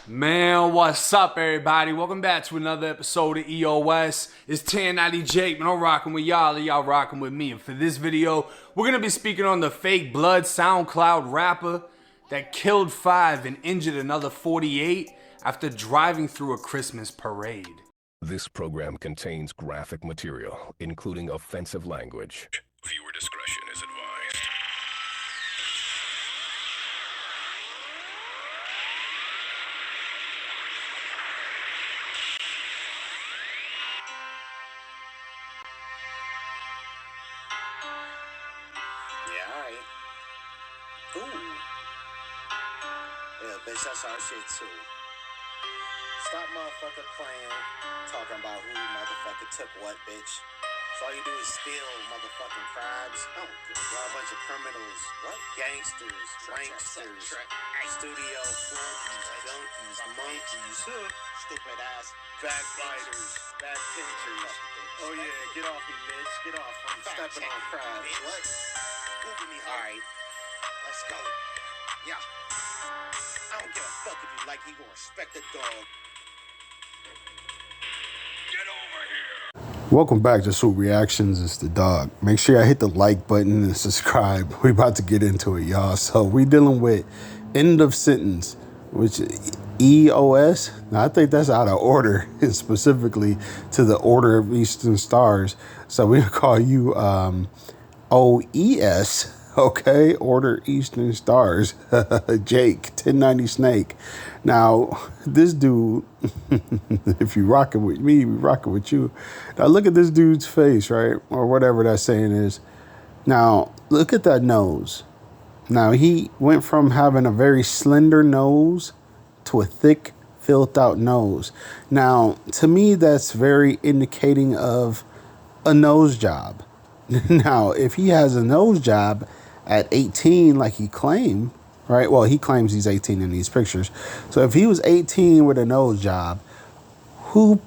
Man, what's up, everybody? Welcome back to another episode of EOS. It's 1090 Jake, man. I'm rocking with y'all, and y'all rocking with me. And for this video, we're gonna be speaking on the fake blood SoundCloud rapper that killed 5 and injured another 48 after driving through a Christmas parade. This program contains graphic material, including offensive language. Viewer discretion is advised. Yeah, alright. Ooh. Yeah, bitch, that's our shit too. Stop motherfucker playing, talking about who motherfucker took what, bitch. So all you do is steal motherfucking crabs. Oh, y'all a bunch of criminals. What? Gangsters, wanksters, studio flunkies, junkies, monkeys, stupid ass backbiters, back pinchers. Oh yeah, get off me, bitch. Get off. I'm stepping on crabs. What? Alright, let's go. Yeah. I don't give a fuck if you like it, you gonna respect the dog. Get over here. Welcome back to SWOOP Reactions. It's the dog. Make sure y'all hit the like button and subscribe. We about to get into it, y'all. So we dealing with end of sentence, which EOS. Now I think that's out of order, and specifically to the Order of Eastern Stars. So we'll call you OES. Okay, Order Eastern Stars. Jake 1090 Snake. Now this dude, if you rocking with me, we rocking with you. Now look at this dude's face, right? Or whatever that saying is. Now look at that nose. Now he went from having a very slender nose to a thick, filled out nose. Now to me, that's very indicating of a nose job. Now if he has a nose job at 18, like he claimed, right? Well, he claims he's 18 in these pictures. So if he was 18 with a nose job, who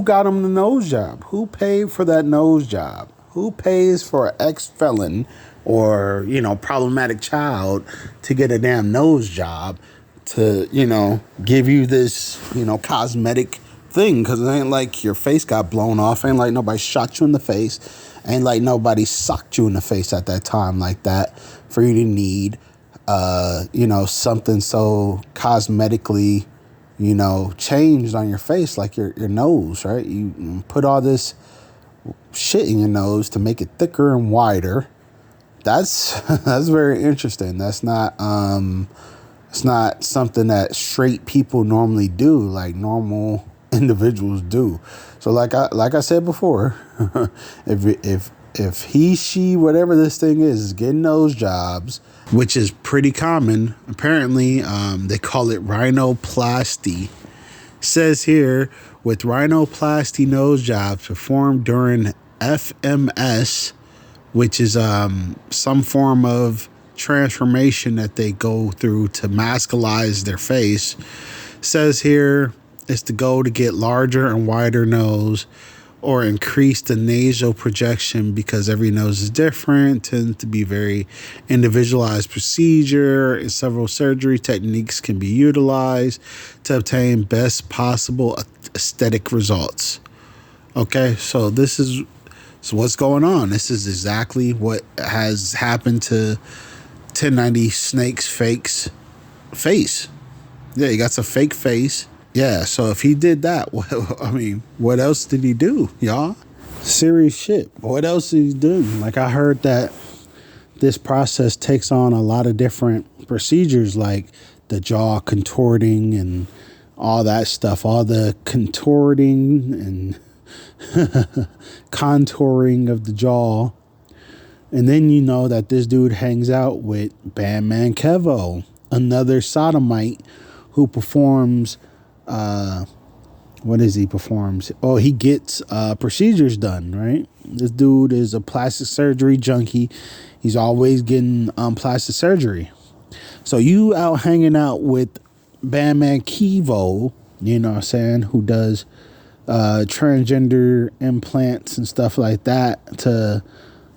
got him the nose job? Who paid for that nose job? Who pays for an ex-felon or, problematic child to get a damn nose job to, give you this, cosmetic thing? Because it ain't like your face got blown off. Ain't like nobody shot you in the face. Ain't like nobody socked you in the face at that time like that for you to need, something so cosmetically, changed on your face, like your nose, right? You put all this shit in your nose to make it thicker and wider. That's very interesting. That's not it's not something that straight people normally do, like normal individuals do. So like I said before, if he, she, whatever this thing is getting those jobs, which is pretty common. Apparently, they call it rhinoplasty. Says here, with rhinoplasty nose jobs performed during FMS, which is some form of transformation that they go through to masculize their face. Says here, it's the goal to get larger and wider nose or increase the nasal projection, because every nose is different, tends to be very individualized procedure, and several surgery techniques can be utilized to obtain best possible aesthetic results. Okay, so this is what's going on. This is exactly what has happened to 1090 Snake's face. Yeah, he got some fake face. Yeah, so if he did that, what else did he do, y'all? Serious shit. What else did he do? Like, I heard that this process takes on a lot of different procedures, like the jaw contorting and all that stuff, all the contorting and contouring of the jaw. And then you know that this dude hangs out with Bandman Kevo, another sodomite who performs... what is he performs? Oh, he gets procedures done, right? This dude is a plastic surgery junkie. He's always getting plastic surgery. So you out hanging out with Bandman Kevo, you know what I'm saying, who does transgender implants and stuff like that to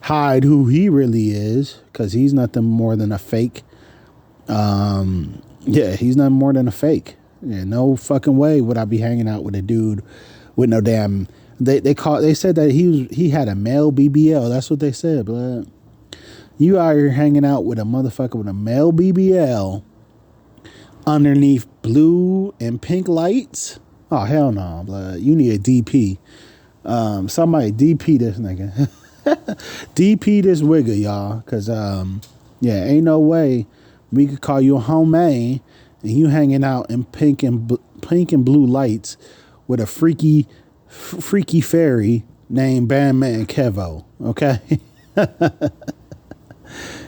hide who he really is, because he's nothing more than a fake. Yeah, he's nothing more than a fake. Yeah, no fucking way would I be hanging out with a dude with no damn. They said that he had a male BBL. That's what they said, blood. You out here hanging out with a motherfucker with a male BBL underneath blue and pink lights. Oh hell no, blood. You need a DP. Somebody DP this nigga. DP this wigger, y'all. Cause yeah, ain't no way we could call you a homie and you hanging out in pink and blue lights with a freaky fairy named Bandman Kevo. Okay.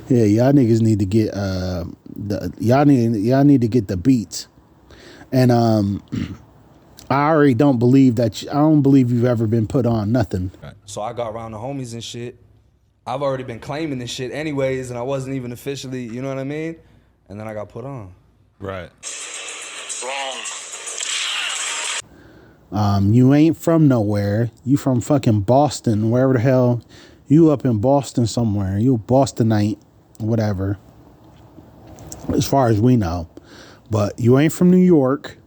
Yeah, y'all niggas need to get y'all need to get the beats. And I already don't believe that I don't believe you've ever been put on nothing. So I got around the homies and shit. I've already been claiming this shit anyways, and I wasn't even officially, you know what I mean? And then I got put on. Right. You ain't from nowhere. You from fucking Boston, wherever the hell. You up in Boston somewhere. You a Bostonite, whatever. As far as we know. But you ain't from New York.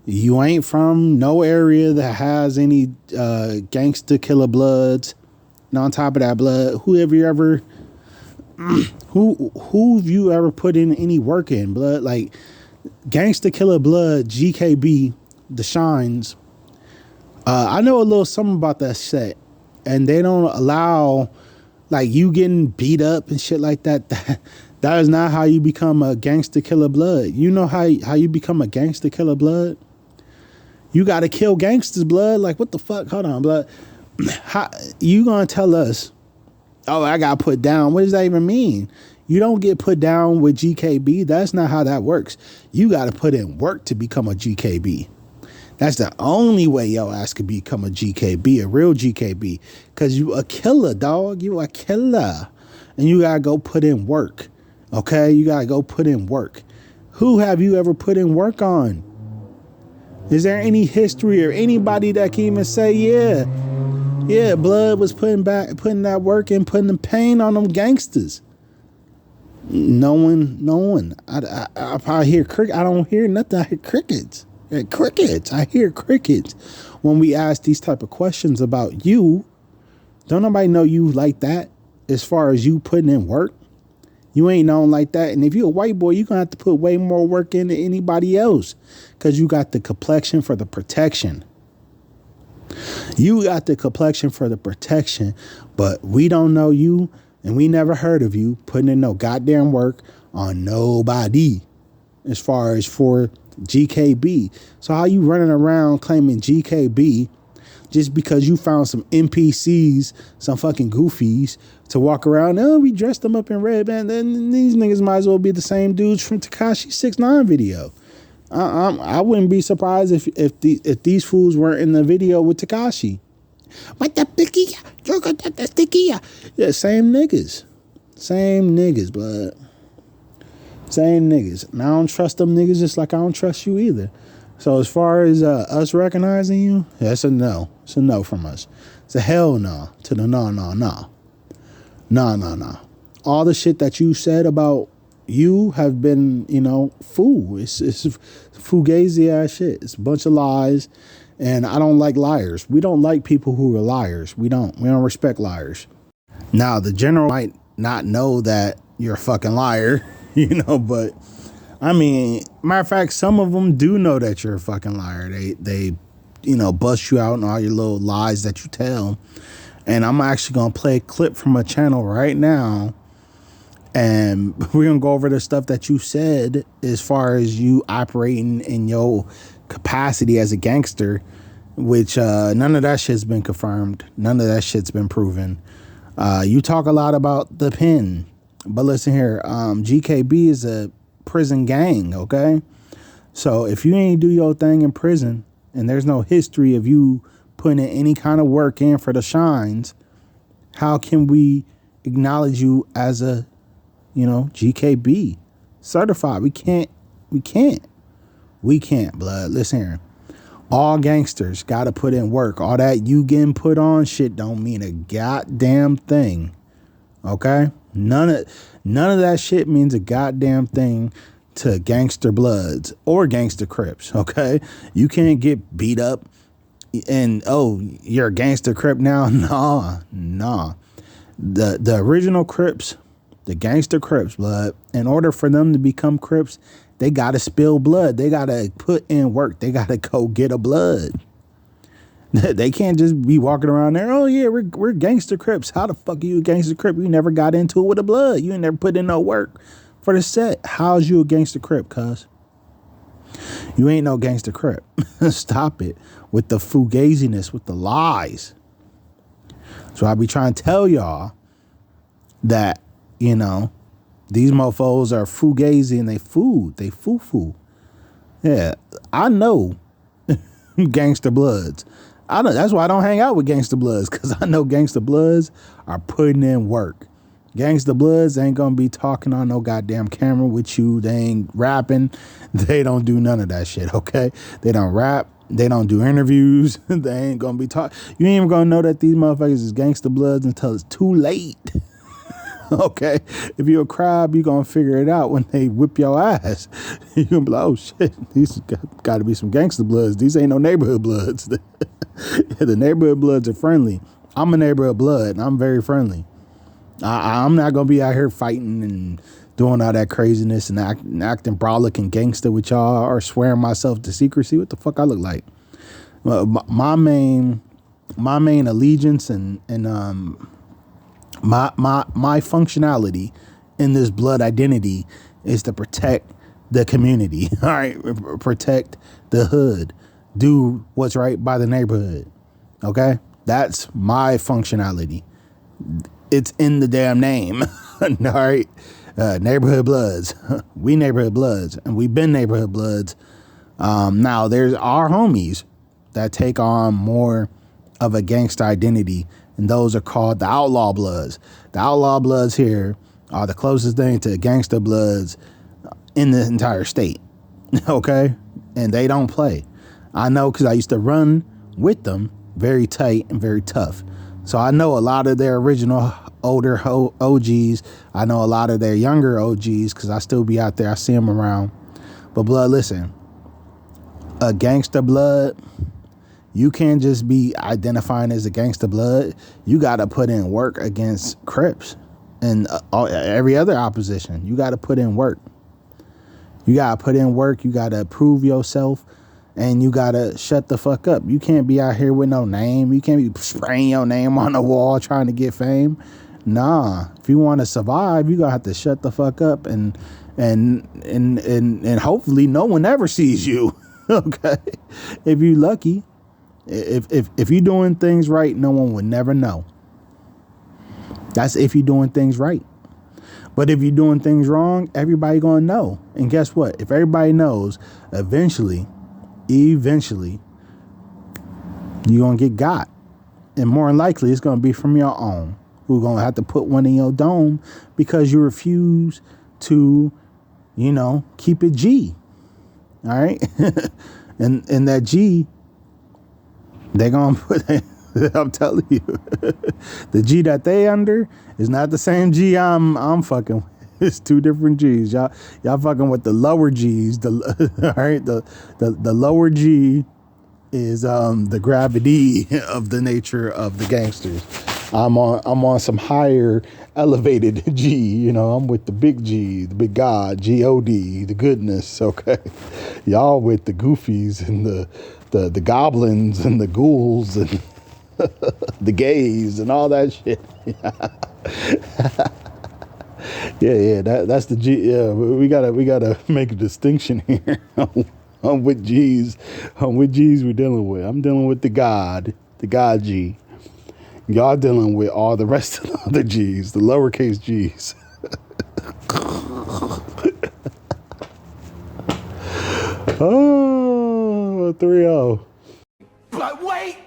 You ain't from no area that has any gangster killer bloods. And on top of that blood, who have you ever put in any work in, blood? Like gangster killer blood, GKB, the Shines. I know a little something about that set, and they don't allow like you getting beat up and shit like that. That is not how you become a gangster killer blood. You know how you become a gangster killer blood? You got to kill gangsters, blood. Like, what the fuck? Hold on, blood. How, you going to tell us, oh, I got put down. What does that even mean? You don't get put down with GKB. That's not how that works. You got to put in work to become a GKB. That's the only way your ass could become a GKB, a real GKB. Because you a killer, dog. You a killer. And you got to go put in work. Okay? You got to go put in work. Who have you ever put in work on? Is there any history or anybody that can even say, yeah, blood was putting that work in, putting the pain on them gangsters? No one. I probably hear cricket. I don't hear nothing. I hear crickets. I hear crickets when we ask these type of questions about you. Don't nobody know you like that as far as you putting in work. You ain't known like that. And if you're a white boy, you're going to have to put way more work in than anybody else because you got the complexion for the protection. You got the complexion for the protection, but we don't know you and we never heard of you putting in no goddamn work on nobody as far as for GKB. So how you running around claiming GKB just because you found some NPCs, some fucking goofies to walk around? Oh, we dressed them up in red, man. Then these niggas might as well be the same dudes from Tekashi 6ix9ine video. I wouldn't be surprised if these fools weren't in the video with Tekashi. What the picky? You got the sticky? Yeah, same niggas, blood. Same niggas. And I don't trust them niggas just like I don't trust you either. So as far as us recognizing you, that's a no. It's a no from us. It's a hell no to the no. No. All the shit that you said about you have been, fool. It's fugazi ass shit. It's a bunch of lies. And I don't like liars. We don't like people who are liars. We don't respect liars. Now, the general might not know that you're a fucking liar, but I mean, matter of fact, some of them do know that you're a fucking liar. They bust you out on all your little lies that you tell. And I'm actually going to play a clip from a channel right now. And we're going to go over the stuff that you said as far as you operating in your capacity as a gangster, which none of that shit's been confirmed. None of that shit's been proven. You talk a lot about the pen. But listen here, GKB is a prison gang, okay? So if you ain't do your thing in prison and there's no history of you putting in any kind of work in for the Shines, how can we acknowledge you as a, GKB certified? We can't, blood. Listen here. All gangsters got to put in work. All that you getting put on shit don't mean a goddamn thing. Okay? None of that shit means a goddamn thing to gangster Bloods or gangster Crips. Okay, you can't get beat up and oh, you're a gangster Crip now. Nah. The original Crips, the gangster Crips, blood. In order for them to become Crips, they gotta spill blood. They gotta put in work. They gotta go get a blood. They can't just be walking around there. Oh yeah, we're gangster Crips. How the fuck are you a gangster Crip? You never got into it with a blood. You ain't never put in no work for the set. How's you a gangster Crip, cuz? You ain't no gangster Crip. Stop it with the fugaziness, with the lies. So I be trying to tell y'all that, you know, these mofos are fugazi and they foo-foo. Yeah, I know gangster Bloods. I know, that's why I don't hang out with gangster Bloods, because I know gangster Bloods are putting in work. Gangsta Bloods ain't gonna be talking on no goddamn camera with you. They ain't rapping. They don't do none of that shit, okay? They don't rap. They don't do interviews. They ain't gonna be talking. You ain't even gonna know that these motherfuckers is Gangsta Bloods until it's too late. Okay? If you're a crab, you gonna figure it out when they whip your ass. You gonna be like, oh shit, these gotta be some Gangsta Bloods. These ain't no neighborhood Bloods. The neighborhood Bloods are friendly. I'm a neighborhood Blood, and I'm very friendly. I'm not going to be out here fighting and doing all that craziness and acting brolic and gangster with y'all or swearing myself to secrecy. What the fuck I look like? My main allegiance and my functionality in this blood identity is to protect the community. All right. Protect the hood. Do what's right by the neighborhood. Okay. That's my functionality. It's in the damn name. All right. Neighborhood Bloods. We neighborhood Bloods, and we've been neighborhood Bloods. Now there's our homies that take on more of a gangster identity, and those are called the Outlaw Bloods. The Outlaw Bloods here are the closest thing to gangster Bloods in the entire state. Okay. And they don't play. I know, because I used to run with them, very tight and very tough. So I know a lot of their original older OGs. I know a lot of their younger OGs because I still be out there. I see them around. But blood, listen, a gangster Blood, you can't just be identifying as a gangster Blood. You got to put in work against Crips and every other opposition. You got to put in work. You got to put in work. You got to prove yourself. And you gotta shut the fuck up. You can't be out here with no name. You can't be spraying your name on the wall trying to get fame. Nah. If you want to survive, you gonna have to shut the fuck up and hopefully no one ever sees you. Okay. If you lucky. If you're doing things right, no one would never know. That's if you're doing things right. But if you're doing things wrong, everybody gonna know. And guess what? If everybody knows, eventually you're going to get got. And more than likely, it's going to be from your own, who's going to have to put one in your dome because you refuse to, you know, keep it G. All right? and that G, they're going to put, I'm telling you, the G that they under is not the same G I'm fucking with. It's two different G's. Y'all fucking with the lower G's. All right, the lower G is the gravity of the nature of the gangsters. I'm on some higher elevated G. You know, I'm with the big G, the big God, G-O-D, the goodness. Okay, y'all with the goofies and the goblins and the ghouls and the gays and all that shit. Yeah, that's the G. Yeah, we gotta make a distinction here. I'm with G's. We're dealing with. I'm dealing with the God G. Y'all dealing with all the rest of the other G's, the lowercase G's. Oh, 3-0. But wait,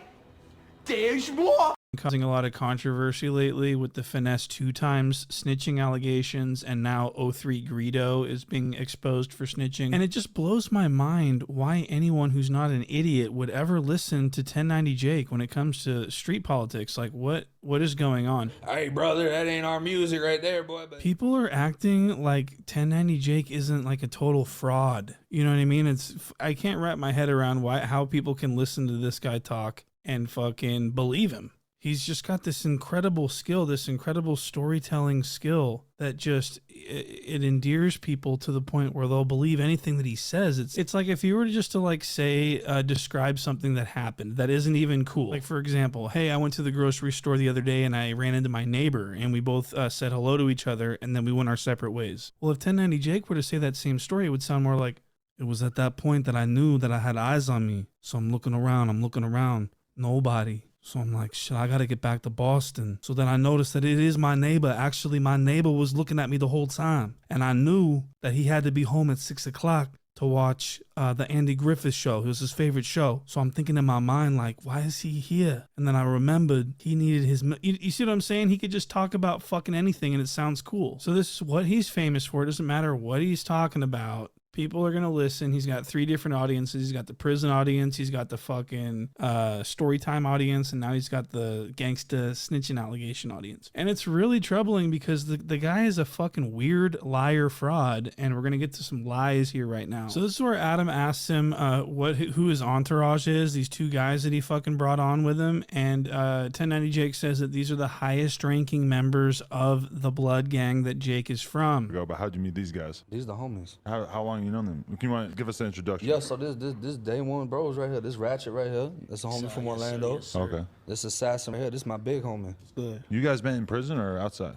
there's more. causing a lot of controversy lately with the Finesse 2 times snitching allegations, and now O3 Greedo is being exposed for snitching. And it just blows my mind why anyone who's not an idiot would ever listen to 1090 Jake when it comes to street politics. Like, what is going on? Hey, brother, that ain't our music right there, boy. But People are acting like 1090 Jake isn't like a total fraud. You know what I mean? I can't wrap my head around how people can listen to this guy talk and fucking believe him. He's just got this incredible skill, this incredible storytelling skill that just, it endears people to the point where they'll believe anything that he says. It's like if you were just to like say, describe something that happened that isn't even cool. Like, for example, hey, I went to the grocery store the other day and I ran into my neighbor and we both said hello to each other and then we went our separate ways. Well, if 1090 Jake were to say that same story, it would sound more like, it was at that point that I knew that I had eyes on me. So I'm looking around, nobody. So I'm like, shit, I gotta get back to Boston. So then I noticed that it is my neighbor. Actually, my neighbor was looking at me the whole time. And I knew that he had to be home at 6 o'clock to watch the Andy Griffith show. It was his favorite show. So I'm thinking in my mind, like, why is he here? And then I remembered he needed his... You see what I'm saying? He could just talk about fucking anything and it sounds cool. So this is what he's famous for. It doesn't matter what he's talking about. People are going to listen. He's got 3 different audiences. He's got the prison audience. He's got the fucking storytime audience. And now he's got the gangsta snitching allegation audience. And it's really troubling because the guy is a fucking weird liar fraud. And we're going to get to some lies here right now. So this is where Adam asks him who his entourage is. These 2 guys that he fucking brought on with him. And 1090 Jake says that these are the highest ranking members of the blood gang that Jake is from. But how'd you meet these guys? these the homies. How long you known them? Can you want to give us an introduction? Yeah, so this day one bros right here. This Ratchet right here. That's a homie from Orlando. Okay. This Assassin right here. This my big homie. Good. You guys been in prison or outside?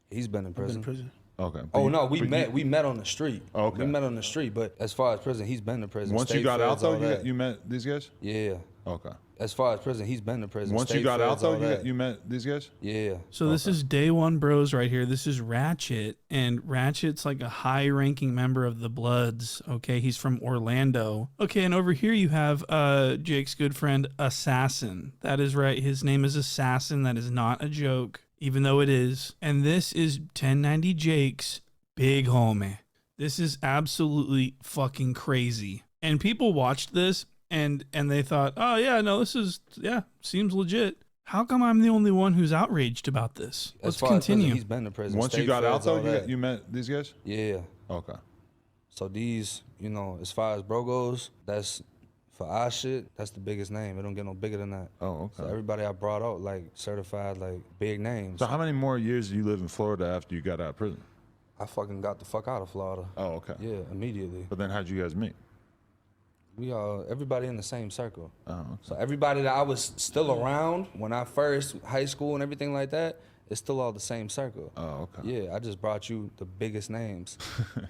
He's been in prison. Okay. Oh no, we met on the street. Oh, okay. We met on the street, but as far as prison, he's been to prison. Once you got out though, you met these guys? Yeah. Okay. As far as prison, he's been to prison. Once you got out though, you met these guys? Yeah. So this is day one bros right here. This is Ratchet, and Ratchet's like a high-ranking member of the Bloods. Okay, he's from Orlando. Okay, and over here you have Jake's good friend Assassin. That is right. His name is Assassin. That is not a joke, even though it is. And this is 1090 Jake's big homie. This is absolutely fucking crazy. And people watched this and they thought, oh yeah, no, seems legit. How come I'm the only one who's outraged about this? Let's continue. Prison, he's been to prison. Once you got out though, you met these guys? Yeah. Okay. So these, as far as bro goes, that's for our shit, that's the biggest name. It don't get no bigger than that. Oh, okay. So everybody I brought out, like, certified, like, big names. So how many more years did you live in Florida after you got out of prison? I fucking got the fuck out of Florida. Oh, okay. Yeah, immediately. But then how'd you guys meet? We everybody in the same circle. Oh, okay. So everybody that I was still around when I first high school and everything like that, it's still all the same circle. Oh, okay. Yeah, I just brought you the biggest names.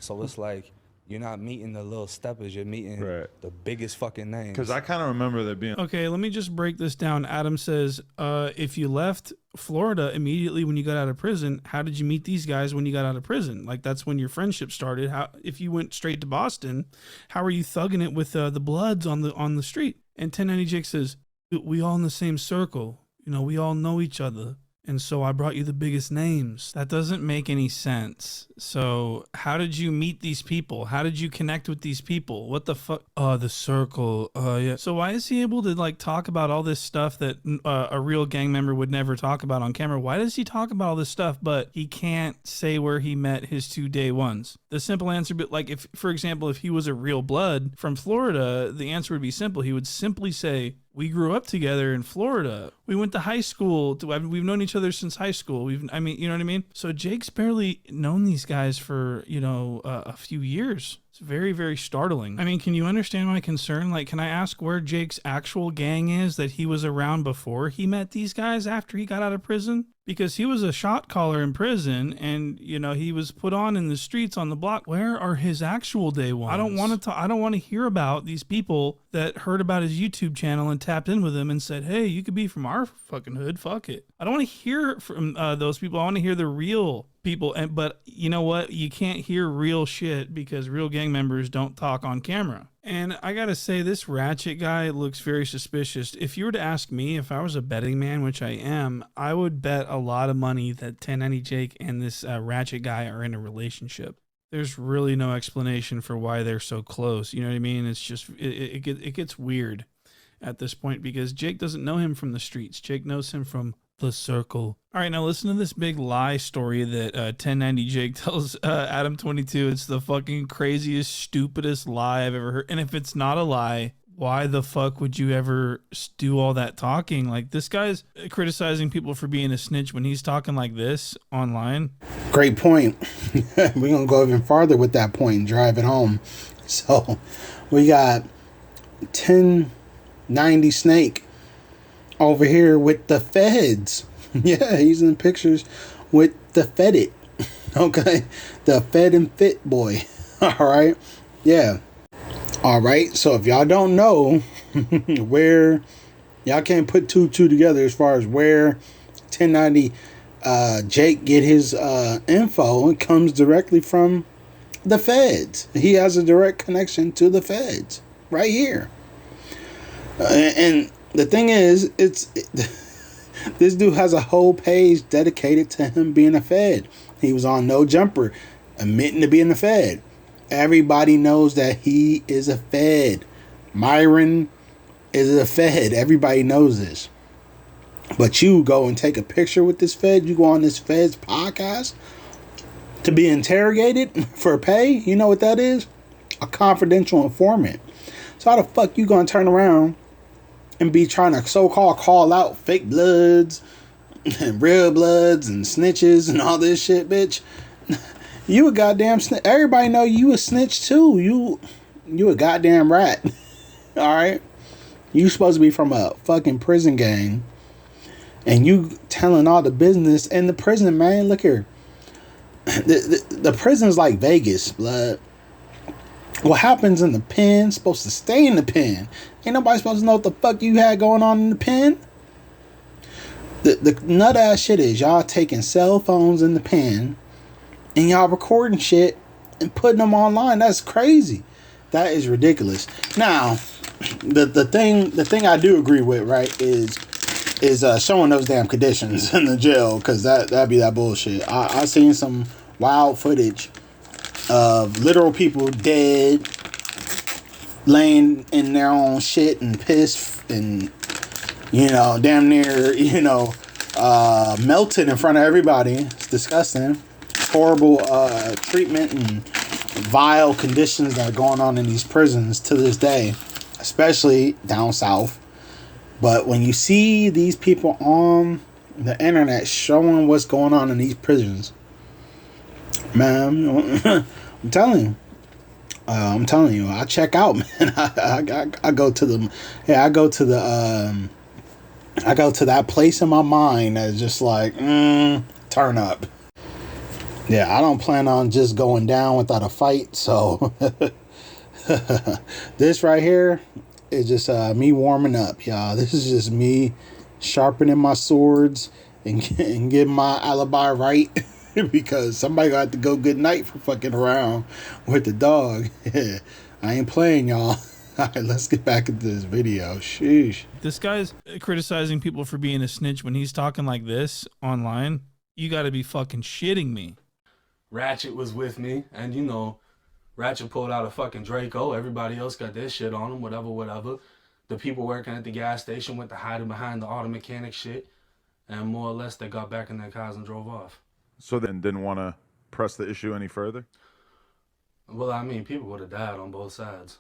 So it's like, you're not meeting the little steppers, you're meeting the biggest fucking names. Because I kind of remember there being... Okay, let me just break this down. Adam says, if you left Florida immediately when you got out of prison, how did you meet these guys when you got out of prison? Like, that's when your friendship started. How, if you went straight to Boston, how are you thugging it with the Bloods on the street? And 1090 Jake says, we all in the same circle. We all know each other. And so I brought you the biggest names. That doesn't make any sense. So how did you meet these people? How did you connect with these people? What the fuck? The circle. Yeah. So why is he able to like talk about all this stuff that a real gang member would never talk about on camera? Why does he talk about all this stuff, but he can't say where he met his 2 day ones? The simple answer, but like if, for example, if he was a real blood from Florida, the answer would be simple. He would simply say, we grew up together in Florida. We went to high school. We've known each other since high school. You know what I mean? So Jake's barely known these guys for, a few years. It's very, very startling. I mean, can you understand my concern? Like, can I ask where Jake's actual gang is that he was around before he met these guys after he got out of prison? Because he was a shot caller in prison and, he was put on in the streets on the block. Where are his actual day ones? I don't want to hear about these people that heard about his YouTube channel and tapped in with him and said, hey, you could be from our fucking hood. Fuck it. I don't want to hear from those people. I want to hear the real people. But you know what? You can't hear real shit because real gang members don't talk on camera. And I gotta say, this Ratchet guy looks very suspicious. If you were to ask me, if I was a betting man, which I am, I would bet a lot of money that 1090 Jake and this Ratchet guy are in a relationship. There's really no explanation for why they're so close. You know what I mean? It's just, it gets weird at this point because Jake doesn't know him from the streets. Jake knows him from the circle. All right, now listen to this big lie story that 1090 Jake tells Adam 22. It's the fucking craziest, stupidest lie I've ever heard. And if it's not a lie, why the fuck would you ever do all that talking? Like, this guy's criticizing people for being a snitch when he's talking like this online. Great point. We're going to go even farther with that point and drive it home. So, we got 1090 Snake over here with the feds. Yeah, he's in pictures with the Fedit. Okay, the Fed and Fit boy. All right, yeah. All right, so if y'all don't know where, y'all can't put two together as far as where 1090 Jake get his info. It comes directly from the feds. He has a direct connection to the feds right here. And the thing is, this dude has a whole page dedicated to him being a Fed. He was on No Jumper, admitting to being a Fed. Everybody knows that he is a Fed. Myron is a Fed. Everybody knows this. But you go and take a picture with this Fed. You go on this Fed's podcast to be interrogated for pay. You know what that is? A confidential informant. So how the fuck you gonna turn around and be trying to so-called call out fake bloods and real bloods and snitches and all this shit, bitch? You a goddamn snitch. Everybody know you a snitch too. You a goddamn rat. All right? You supposed to be from a fucking prison gang. And you telling all the business in the prison, man. Look here. The prison's like Vegas, blood. What happens in the pen supposed to stay in the pen. Ain't nobody supposed to know what the fuck you had going on in the pen. The nut ass shit is y'all taking cell phones in the pen and y'all recording shit and putting them online. That's crazy. That is ridiculous. Now, the thing I do agree with, right, is showing those damn conditions in the jail, because that'd be that bullshit. I seen some wild footage of literal people dead, laying in their own shit and piss and, damn near, melted in front of everybody. It's disgusting. Horrible treatment and vile conditions that are going on in these prisons to this day, especially down south. But when you see these people on the internet showing what's going on in these prisons, man, I'm telling you. I check out, man. I go to the, I go to that place in my mind that's just like, turn up. Yeah, I don't plan on just going down without a fight. So this right here is just me warming up, y'all. This is just me sharpening my swords and getting my alibi right. Because somebody got to go good night for fucking around with the dog. I ain't playing, y'all. All right, let's get back into this video. Sheesh. This guy's criticizing people for being a snitch when he's talking like this online. You got to be fucking shitting me. Ratchet was with me, and Ratchet pulled out a fucking Draco. Everybody else got their shit on them, whatever. The people working at the gas station went to hiding behind the auto mechanic shit, and more or less they got back in their cars and drove off. So then didn't want to press the issue any further? Well, I mean, people would have died on both sides.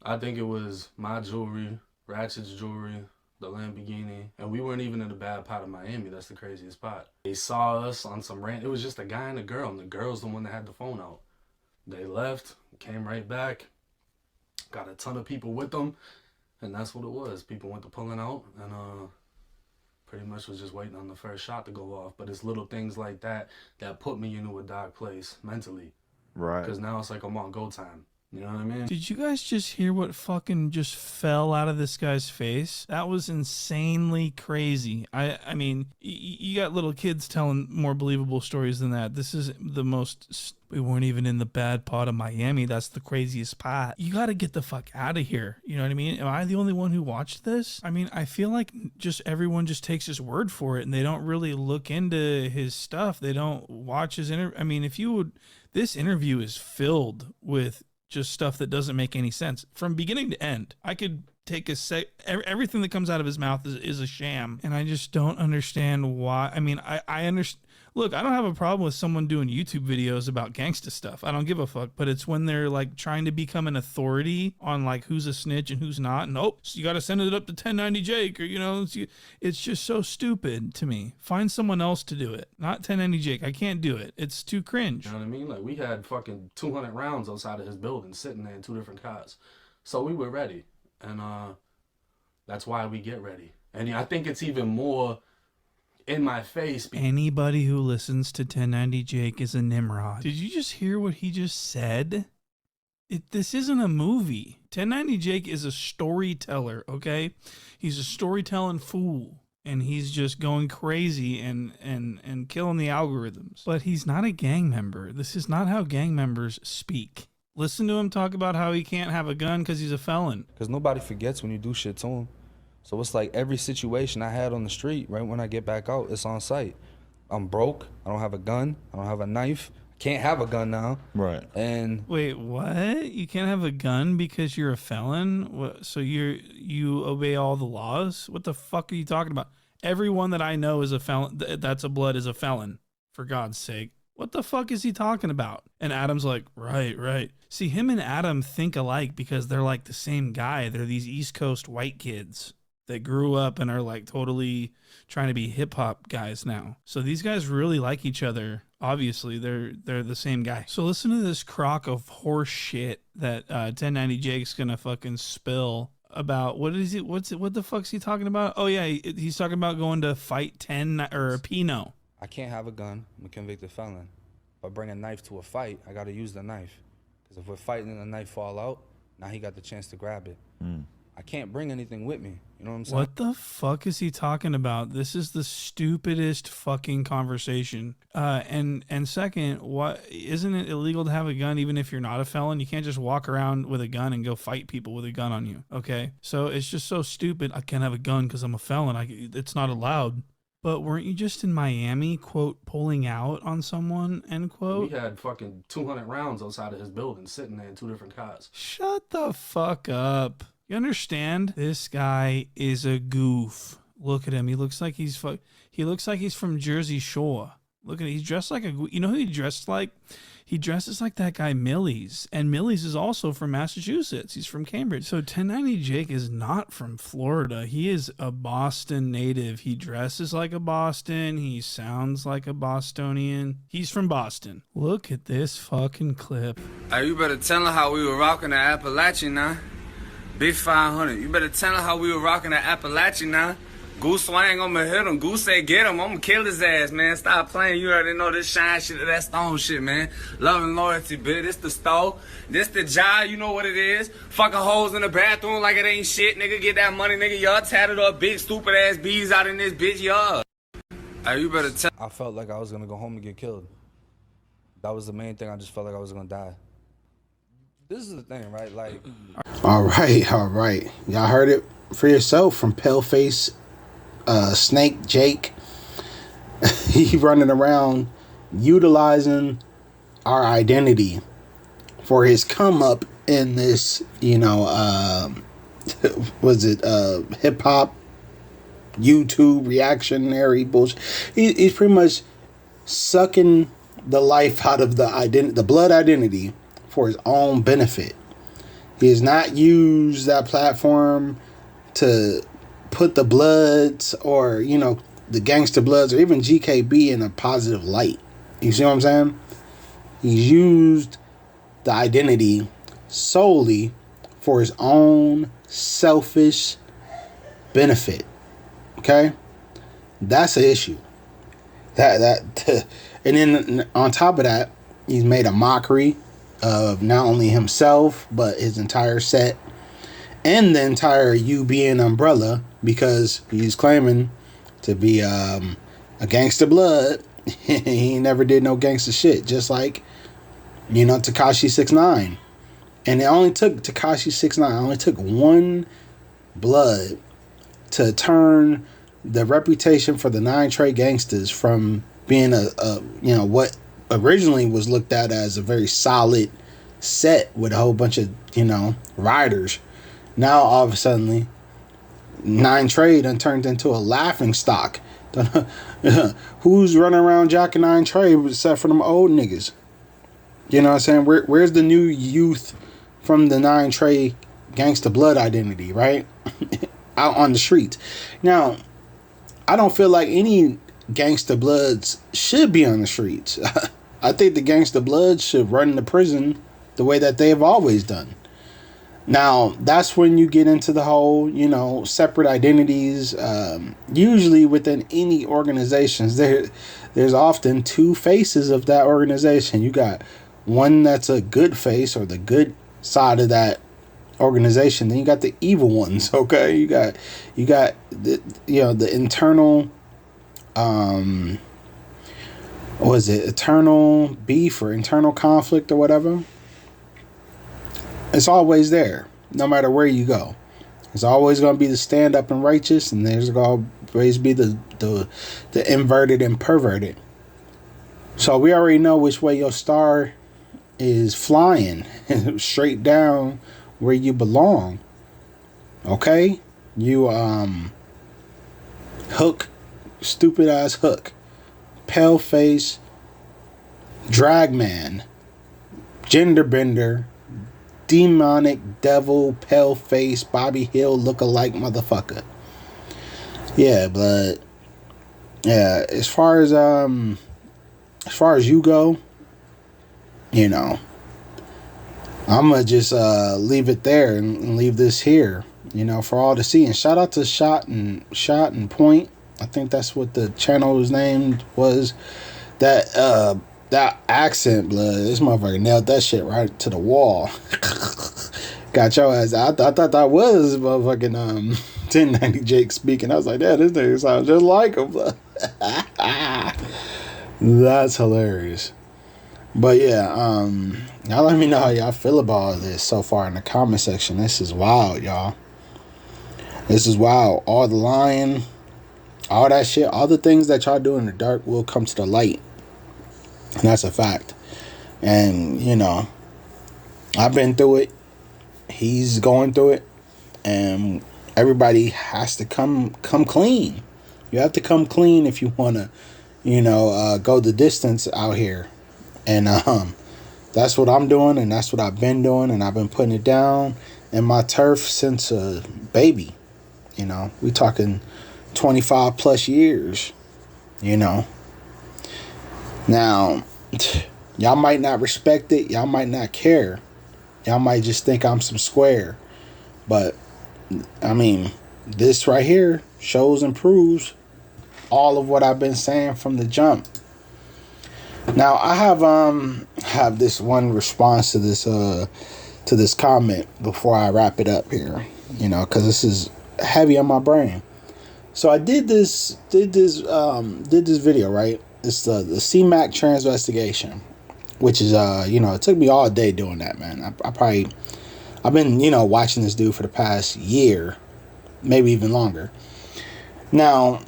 I think it was my jewelry, Ratchet's jewelry, the Lamborghini, and we weren't even in a bad part of Miami. That's the craziest part. They saw us on some rant. It was just a guy and a girl, and the girl's the one that had the phone out. They left, came right back, got a ton of people with them, and that's what it was. People went to pulling out, and pretty much was just waiting on the first shot to go off. But it's little things like that that put me into a dark place mentally. Right. Because now it's like I'm on go time. You know what I mean? Did you guys just hear what fucking just fell out of this guy's face? That was insanely crazy. I mean, you got little kids telling more believable stories than that. This is the most... We weren't even in the bad part of Miami. That's the craziest part. You got to get the fuck out of here. You know what I mean? Am I the only one who watched this? I mean, I feel like just everyone just takes his word for it, and they don't really look into his stuff. They don't watch his interview. I mean, if you would... This interview is filled with just stuff that doesn't make any sense from beginning to end. I could take everything that comes out of his mouth is a sham, and I just don't understand why. I mean, I understand. Look, I don't have a problem with someone doing YouTube videos about gangsta stuff. I don't give a fuck. But it's when they're like trying to become an authority on like who's a snitch and who's not. And so you got to send it up to 1090 Jake, or you know, it's just so stupid to me. Find someone else to do it, not 1090 Jake. I can't do it. It's too cringe. You know what I mean? Like, we had fucking 200 rounds outside of his building sitting there in 2 different cars. So we were ready. And that's why we get ready. And I think it's even more in my face. Anybody who listens to 1090 Jake is a Nimrod. Did you just hear what he just said? This isn't a movie. 1090 Jake is a storyteller, okay? He's a storytelling fool. And he's just going crazy and killing the algorithms. But he's not a gang member. This is not how gang members speak. Listen to him talk about how he can't have a gun because he's a felon. Because nobody forgets when you do shit to him. So it's like every situation I had on the street, right when I get back out, it's on site. I'm broke. I don't have a gun. I don't have a knife. I can't have a gun now. Right. And wait, what? You can't have a gun because you're a felon? What, so you obey all the laws? What the fuck are you talking about? Everyone that I know is a felon. That's a blood is a felon. For God's sake. What the fuck is he talking about? And Adam's like, right. See, him and Adam think alike because they're like the same guy. They're these East Coast white kids that grew up and are like totally trying to be hip hop guys now. So these guys really like each other. Obviously, they're the same guy. So listen to this crock of horse shit that 1090 Jake's gonna fucking spill about. What the fuck's he talking about? Oh yeah, he's talking about going to fight 10 or Pino. I can't have a gun. I'm a convicted felon. If I bring a knife to a fight, I gotta use the knife. Because if we're fighting and the knife fall out, now he got the chance to grab it. I can't bring anything with me. You know what I'm saying? What the fuck is he talking about? This is the stupidest fucking conversation. And second, what isn't it illegal to have a gun even if you're not a felon? You can't just walk around with a gun and go fight people with a gun on you. Okay, so it's just so stupid. I can't have a gun because I'm a felon. It's not allowed. But weren't you just in Miami, quote, pulling out on someone, end quote? We had fucking 200 rounds outside of his building sitting there in 2 different cars. Shut the fuck up. You understand? This guy is a goof. Look at him. He looks like he's from Jersey Shore. Look at him. He's dressed like you know who he dressed like? He dresses like that guy Millie's. And Millie's is also from Massachusetts. He's from Cambridge. So 1090 Jake is not from Florida. He is a Boston native. He dresses like a Boston. He sounds like a Bostonian. He's from Boston. Look at this fucking clip. Hey, you better tell her how we were rocking the Appalachian now. Big 500. You better tell her how we were rocking the Appalachian now. Goose swang, I'ma hit him. Goose say get him, I'ma kill his ass, man. Stop playing. You already know this shine shit, that stone shit, man. Love and loyalty, bitch. This the stove. This the job, you know what it is. Fucking hoes in the bathroom like it ain't shit, nigga. Get that money, nigga. Y'all tatted up big stupid ass bees out in this bitch, y'all. Hey, you better tell. I felt like I was gonna go home and get killed. That was the main thing. I just felt like I was gonna die. This is the thing, right? Like, all right. Y'all heard it for yourself from Paleface Snake Jake. He running around utilizing our identity for his come up in this, was it hip hop YouTube reactionary bullshit. He's pretty much sucking the life out of the blood identity for his own benefit. He has not used that platform to put the Bloods or, the Gangster Bloods or even GKB in a positive light. You see what I'm saying? He's used the identity solely for his own selfish benefit. Okay? That's an issue. And then on top of that, he's made a mockery of not only himself, but his entire set and the entire UBN umbrella, because he's claiming to be a gangster blood. He never did no gangster shit, just like, you know, Tekashi 6ix9ine. And it only took Tekashi 6ix9ine, only took one blood to turn the reputation for the 9 Trey Gangsters from being a you know, what originally was looked at as a very solid set with a whole bunch of, you know, riders. Now all of a sudden 9 Trey done turned into a laughing stock. Who's running around jacking 9 Trey except for them old niggas? You know what I'm saying? Where's the new youth from the 9 Trey gangsta blood identity, right? Out on the streets. Now, I don't feel like any gangsta bloods should be on the streets. I think the gangsta bloods should run the prison the way that they've always done. Now, that's when you get into the whole, you know, separate identities. Usually within any organizations, there's often 2 faces of that organization. You got one that's a good face, or the good side of that organization. Then you got the evil ones. Okay, you got the, you know, the internal what is it, eternal beef or internal conflict or whatever. It's always there, no matter where you go. It's always going to be the stand up and righteous, and there's going to always be the inverted and perverted. So we already know which way your star is flying, straight down where you belong. Okay, you Hook, stupid ass Hook, pale face, drag man, gender bender, demonic devil, pale face, Bobby Hill look-alike motherfucker. Yeah, but yeah, as far as you go, you know, I'm gonna just leave it there and leave this here, you know, for all to see. And shout out to Shot and Point. I think that's what the channel was named was. That accent, blood. This motherfucker nailed that shit right to the wall. Got your ass. I thought that was motherfucking 1090 Jake speaking. I was like, yeah, this nigga sounds just like him. That's hilarious. But yeah, y'all let me know how y'all feel about all this so far in the comment section. This is wild, y'all. This is wild. All the lying, all that shit, all the things that y'all do in the dark will come to the light. And that's a fact. And, you know, I've been through it. He's going through it. And everybody has to come clean. You have to come clean if you want to, you know, go the distance out here. And that's what I'm doing, and that's what I've been doing, and I've been putting it down in my turf since a baby. You know, we talking 25 plus years, you know. Now, y'all might not respect it. Y'all might not care. Y'all might just think I'm some square. But, I mean, this right here shows and proves all of what I've been saying from the jump. Now, I have this one response to this comment before I wrap it up here, you know, because this is heavy on my brain. So I did this video, right? It's the CMAC Transvestigation, which is you know, it took me all day doing that, man. I've been, you know, watching this dude for the past year, maybe even longer. Now,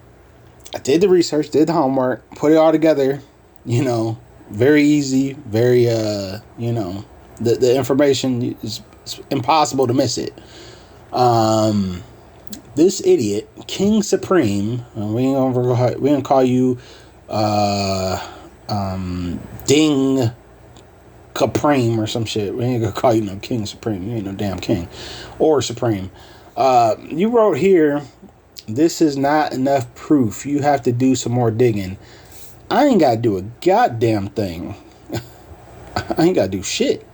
I did the research, did the homework, put it all together. You know, very easy, very, you know, the information is impossible to miss it. This idiot, King Supreme, we ain't gonna call you, Ding Capreme or some shit. We ain't gonna call you no King Supreme. You ain't no damn king or Supreme. You wrote here, this is not enough proof. You have to do some more digging. I ain't got to do a goddamn thing. I ain't got to do shit.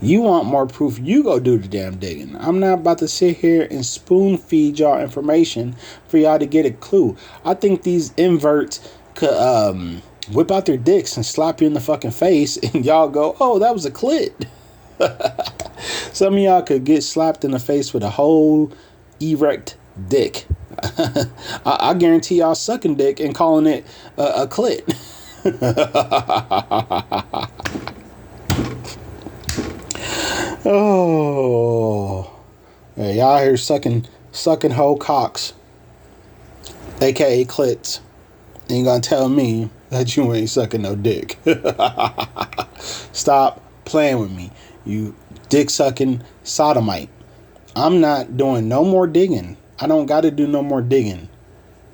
You want more proof, you go do the damn digging. I'm not about to sit here and spoon feed y'all information for y'all to get a clue. I think these inverts could whip out their dicks and slap you in the fucking face, and y'all go, oh, that was a clit. Some of y'all could get slapped in the face with a whole erect dick. I guarantee y'all sucking dick and calling it a clit. Oh, yeah, y'all here sucking whole cocks, aka clits. And you gonna tell me that you ain't sucking no dick? Stop playing with me, you dick sucking sodomite. I'm not doing no more digging. I don't got to do no more digging.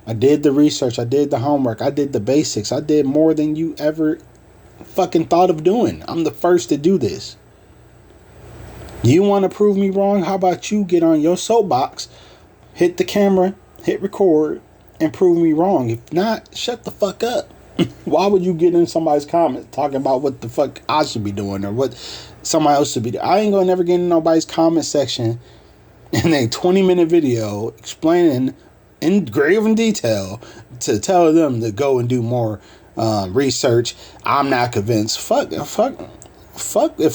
I did the research. I did the homework. I did the basics. I did more than you ever fucking thought of doing. I'm the first to do this. You want to prove me wrong? How about you get on your soapbox, hit the camera, hit record, and prove me wrong? If not, shut the fuck up. Why would you get in somebody's comments talking about what the fuck I should be doing or what somebody else should be doing? I ain't gonna never get in nobody's comment section in a 20-minute video explaining in grave detail to tell them to go and do more research. I'm not convinced. Fuck. If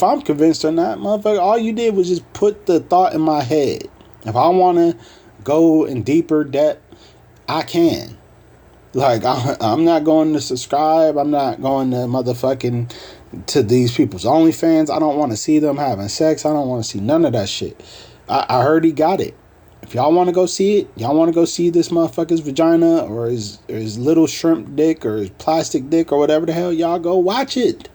I'm convinced or not, motherfucker, all you did was just put the thought in my head. If I want to go in deeper depth, I can. Like, I'm not going to subscribe. I'm not going to motherfucking to these people's OnlyFans. I don't want to see them having sex. I don't want to see none of that shit. I heard he got it. If y'all want to go see it, y'all want to go see this motherfucker's vagina or his little shrimp dick or his plastic dick or whatever the hell, y'all go watch it.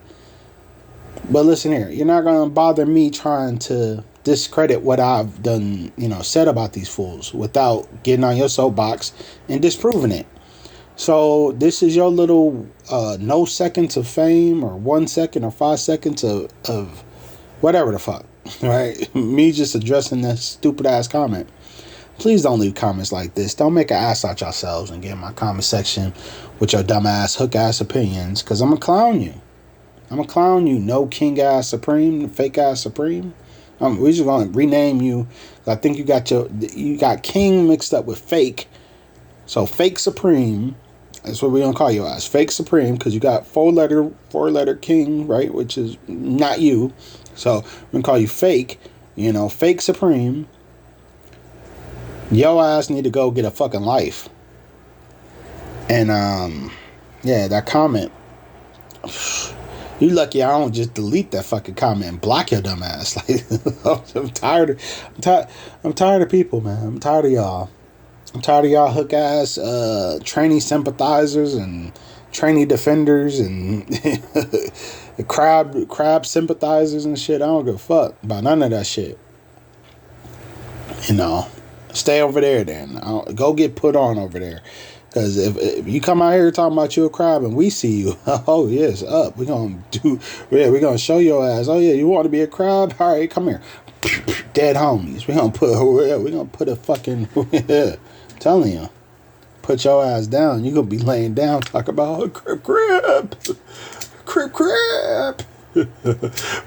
But listen here, you're not going to bother me trying to discredit what I've done, said about these fools without getting on your soapbox and disproving it. So this is your little no seconds of fame or 1 second or 5 seconds of whatever the fuck, right? Me just addressing this stupid ass comment. Please don't leave comments like this. Don't make an ass out yourselves and get in my comment section with your dumb ass hook ass opinions, because I'm going to clown you. I'm going to clown you, no king ass supreme, fake ass supreme. We're just going to rename you. I think you got king mixed up with fake. So fake supreme, that's what we're going to call you as. Fake supreme, because you got four letter king, right? Which is not you. So we're going to call you fake, fake supreme. Yo ass need to go get a fucking life. And, yeah, that comment. You lucky I don't just delete that fucking comment and block your dumb ass. Like, I'm tired of people, man. I'm tired of y'all. I'm tired of y'all hook ass trainee sympathizers and trainee defenders and crab sympathizers and shit. I don't give a fuck about none of that shit. Stay over there then. Go get put on over there. Because if you come out here talking about you a crab and we see you, oh yes, up. We're gonna show your ass. Oh yeah, you want to be a crab? All right, come here. Dead homies. We're gonna put a fucking telling you. Put your ass down. You're gonna be laying down talk about crip.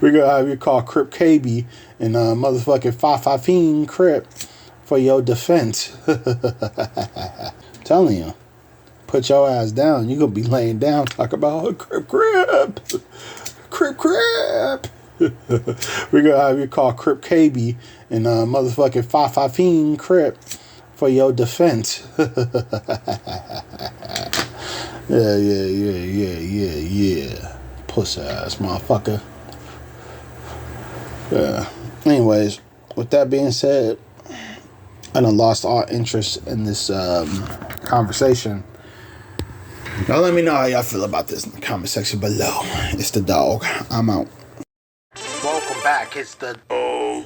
We're gonna have you call Crip KB and motherfucking 515 Crip for your defense. Telling you, put your ass down. You're gonna be laying down talk about crip. We're gonna have you call Crip KB and motherfucking 515 Crip for your defense. Yeah. Pussy ass motherfucker. Yeah. Anyways, with that being said, I done lost all interest in this conversation. Now let me know how y'all feel about this in the comment section below. It's the dog. I'm out. Welcome back. It's the dog.